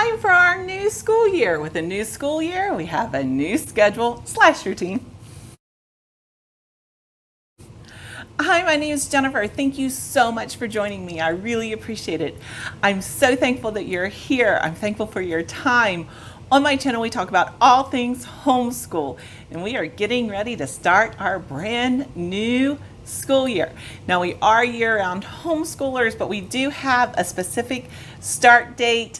time for our new school year. With a new school year, we have a new schedule/routine. Hi, my name is Jennifer. Thank you so much for joining me. I really appreciate it. I'm so thankful that you're here. I'm thankful for your time. On my channel, we talk about all things homeschool, and we are getting ready to start our brand new school year. Now, we are year-round homeschoolers, but we do have a specific start date,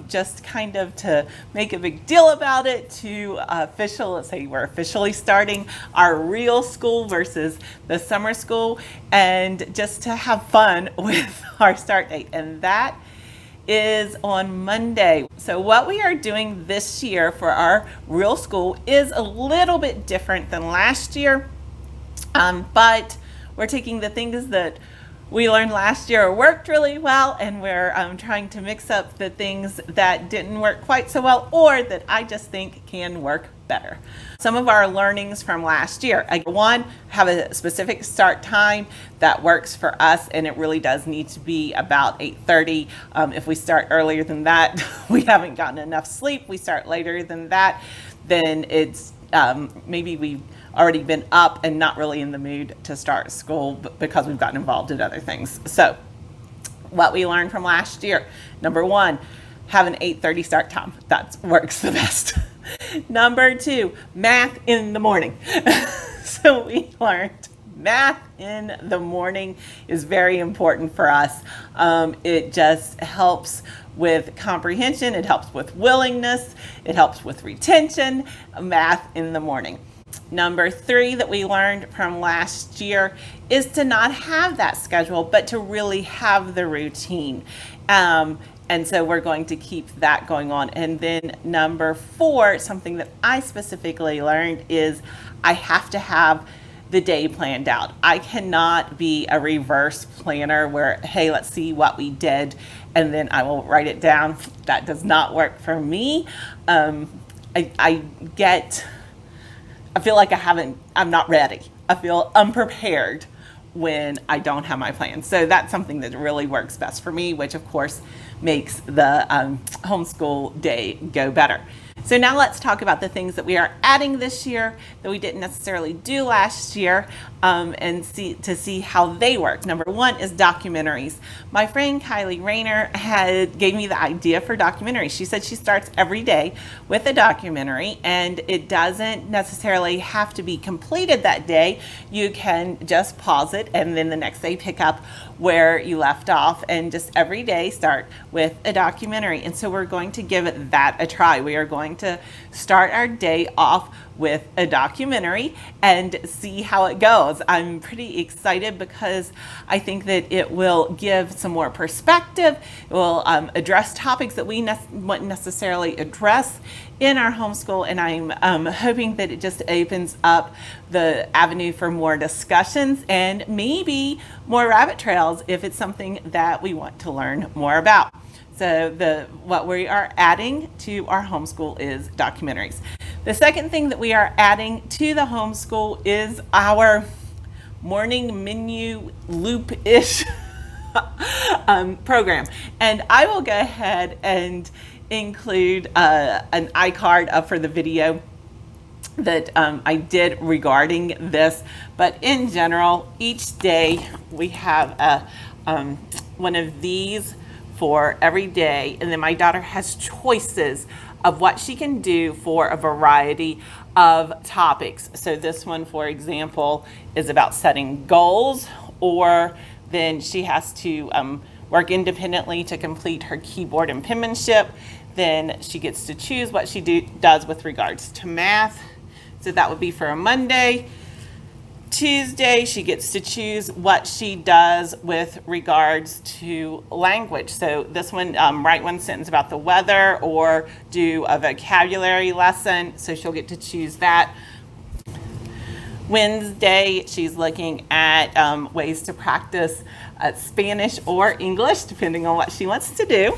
just kind of to make a big deal about it, to let's say we're officially starting our real school versus the summer school, and just to have fun with our start date. And that is on Monday. So what we are doing this year for our real school is a little bit different than last year, but we're taking the things that we learned last year worked really well, and we're trying to mix up the things that didn't work quite so well or that I just think can work better. Some of our learnings from last year. One, have a specific start time that works for us, and it really does need to be about 8:30. If we start earlier than that, we haven't gotten enough sleep. We start later than that, then it's maybe we've already been up and not really in the mood to start school because we've gotten involved in other things. So what we learned from last year: number one, have an 8:30 start time. That works the best. Number two, math in the morning. So we learned math in the morning is very important for us. It just helps with comprehension, it helps with willingness, it helps with retention. Math in the morning. Number three that we learned from last year is to not have that schedule, but to really have the routine. And so we're going to keep that going on. And then number four, something that I specifically learned, is I have to have the day planned out. I cannot be a reverse planner where, hey, let's see what we did, and then I will write it down. That does not work for me. I feel like I'm not ready. I feel unprepared when I don't have my plan. So that's something that really works best for me, which of course makes the homeschool day go better. So now let's talk about the things that we are adding this year that we didn't necessarily do last year, and see how they work. Number one is documentaries. My friend Kylie Rayner gave me the idea for documentaries. She said she starts every day with a documentary, and it doesn't necessarily have to be completed that day. You can just pause it and then the next day pick up where you left off, and just every day start with a documentary. And so we're going to give that a try. We are going to start our day off with a documentary and see how it goes. I'm pretty excited because I think that it will give some more perspective. It will address topics that we wouldn't necessarily address in our homeschool, and I'm hoping that it just opens up the avenue for more discussions and maybe more rabbit trails if it's something that we want to learn more about. So what we are adding to our homeschool is documentaries. The second thing that we are adding to the homeschool is our morning menu loop-ish program. And I will go ahead and include an iCard up for the video that I did regarding this. But in general, each day we have one of these for every day, and then my daughter has choices of what she can do for a variety of topics. So this one, for example, is about setting goals, or then she has to work independently to complete her keyboard and penmanship. Then she gets to choose what she does with regards to math. So that would be for a Monday. Tuesday, she gets to choose what she does with regards to language. So this one, write one sentence about the weather or do a vocabulary lesson. So she'll get to choose that. Wednesday, she's looking at ways to practice Spanish or English, depending on what she wants to do.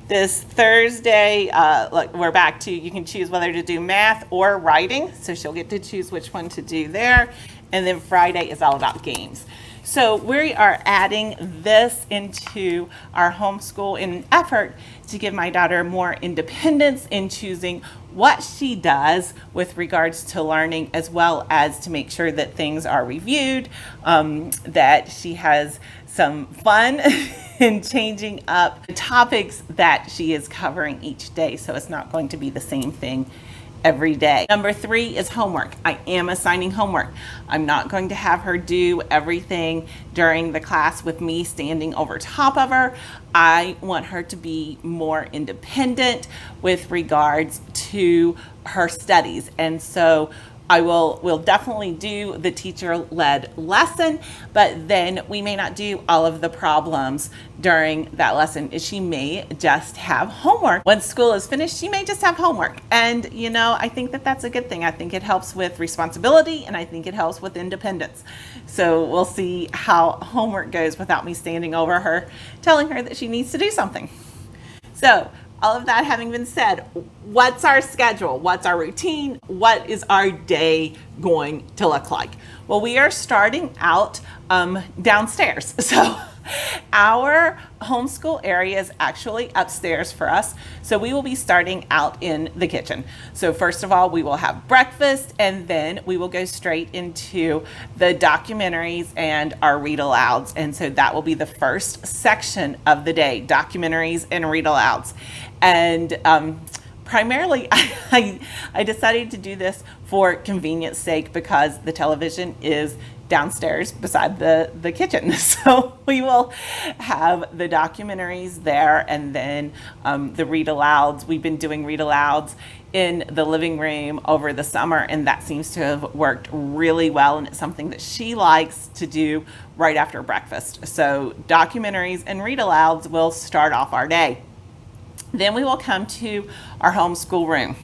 This Thursday, look, we're back to, you can choose whether to do math or writing. So she'll get to choose which one to do there. And then Friday is all about games. So we are adding this into our homeschool in an effort to give my daughter more independence in choosing what she does with regards to learning, as well as to make sure that things are reviewed, that she has some fun in changing up the topics that she is covering each day, so it's not going to be the same thing every day. Number 3 is homework. I am assigning homework. I'm not going to have her do everything during the class with me standing over top of her. I want her to be more independent with regards to her studies. And so we'll definitely do the teacher-led lesson, but then we may not do all of the problems during that lesson. She may just have homework. Once school is finished, she may just have homework. And I think that that's a good thing. I think it helps with responsibility, and I think it helps with independence. So we'll see how homework goes without me standing over her, telling her that she needs to do something. So all of that having been said, what's our schedule? What's our routine? What is our day going to look like? Well, we are starting out downstairs. So our homeschool area is actually upstairs for us. So we will be starting out in the kitchen. So first of all, we will have breakfast, and then we will go straight into the documentaries and our read-alouds. And so that will be the first section of the day, documentaries and read-alouds. And primarily, I decided to do this for convenience sake because the television is downstairs beside the kitchen. So we will have the documentaries there, and then the read-alouds. We've been doing read-alouds in the living room over the summer, and that seems to have worked really well, and it's something that she likes to do right after breakfast. So documentaries and read-alouds will start off our day. Then we will come to our homeschool room.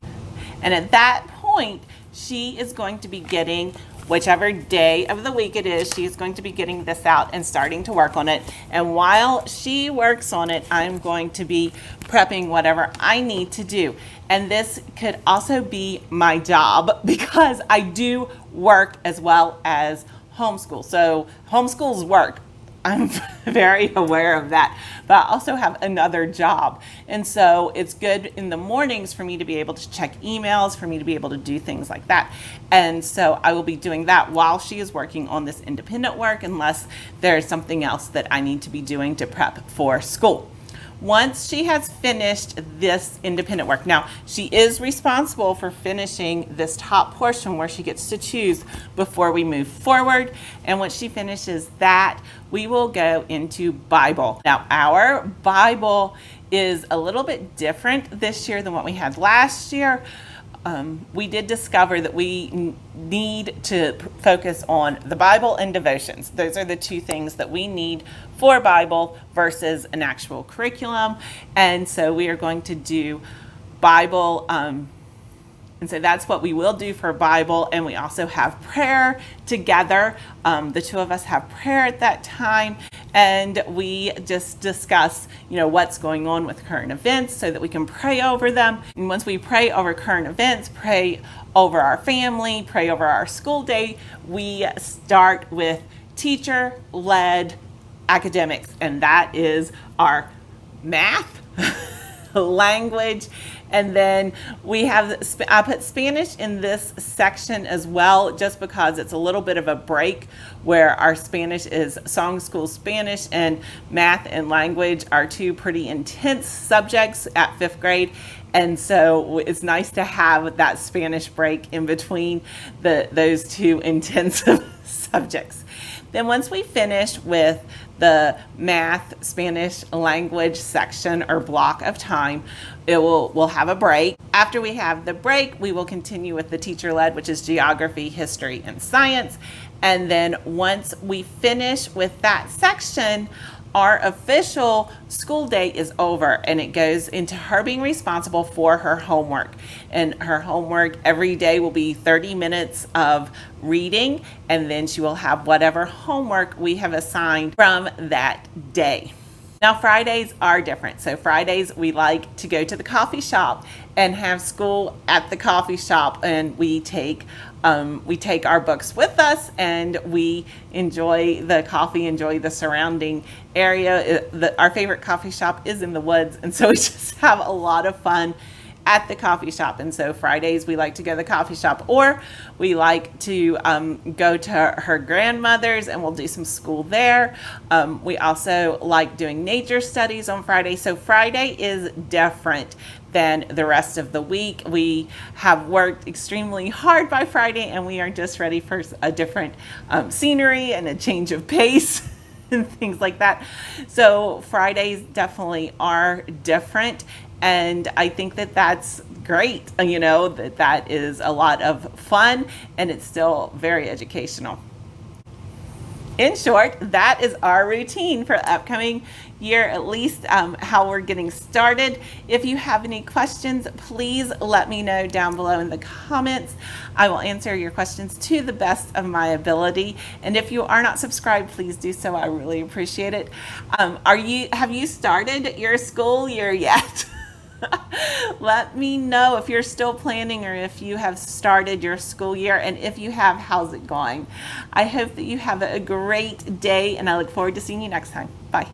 And at that point, she is going to be getting, whichever day of the week it is, she is going to be getting this out and starting to work on it. And while she works on it, I'm going to be prepping whatever I need to do. And this could also be my job because I do work as well as homeschool. So homeschools work. I'm very aware of that, but I also have another job. And so it's good in the mornings for me to be able to check emails, for me to be able to do things like that. And so I will be doing that while she is working on this independent work, unless there's something else that I need to be doing to prep for school. Once she has finished this independent work, now she is responsible for finishing this top portion where she gets to choose before we move forward. And once she finishes that, we will go into Bible. Now, our Bible is a little bit different this year than what we had last year. We did discover that we need to focus on the Bible and devotions. Those are the two things that we need for Bible versus an actual curriculum. And so we are going to do Bible. And so that's what we will do for Bible. And we also have prayer together. The two of us have prayer at that time. And we just discuss, what's going on with current events so that we can pray over them. And once we pray over current events, pray over our family, pray over our school day, we start with teacher-led academics. And that is our math, language, and then we have, I put Spanish in this section as well, just because it's a little bit of a break where our Spanish is song school Spanish, and math and language are two pretty intense subjects at 5th grade. And so it's nice to have that Spanish break in between those two intensive subjects. Then once we finish with the math, Spanish language section or block of time, we'll have a break. After we have the break, we will continue with the teacher-led, which is geography, history, and science. And then once we finish with that section, our official school day is over, and it goes into her being responsible for her homework. And her homework every day will be 30 minutes of reading, and then she will have whatever homework we have assigned from that day. Now, Fridays are different. So, Fridays we like to go to the coffee shop and have school at the coffee shop, and we take our books with us, and we enjoy the coffee, enjoy the surrounding area. Our favorite coffee shop is in the woods, and so we just have a lot of fun at the coffee shop. And so Fridays we like to go to the coffee shop, or we like to go to her grandmother's and we'll do some school there. We also like doing nature studies on Friday. So Friday is different than the rest of the week. We have worked extremely hard by Friday, and we are just ready for a different scenery and a change of pace and things like that. So Fridays definitely are different, and I think that that's great. That is a lot of fun, and it's still very educational. In short, that is our routine for the upcoming year, at least how we're getting started. If you have any questions, please let me know down below in the comments. I will answer your questions to the best of my ability. And if you are not subscribed, please do so. I really appreciate it. Have you started your school year yet? Let me know if you're still planning or if you have started your school year, and if you have, how's it going? I hope that you have a great day, and I look forward to seeing you next time. Bye.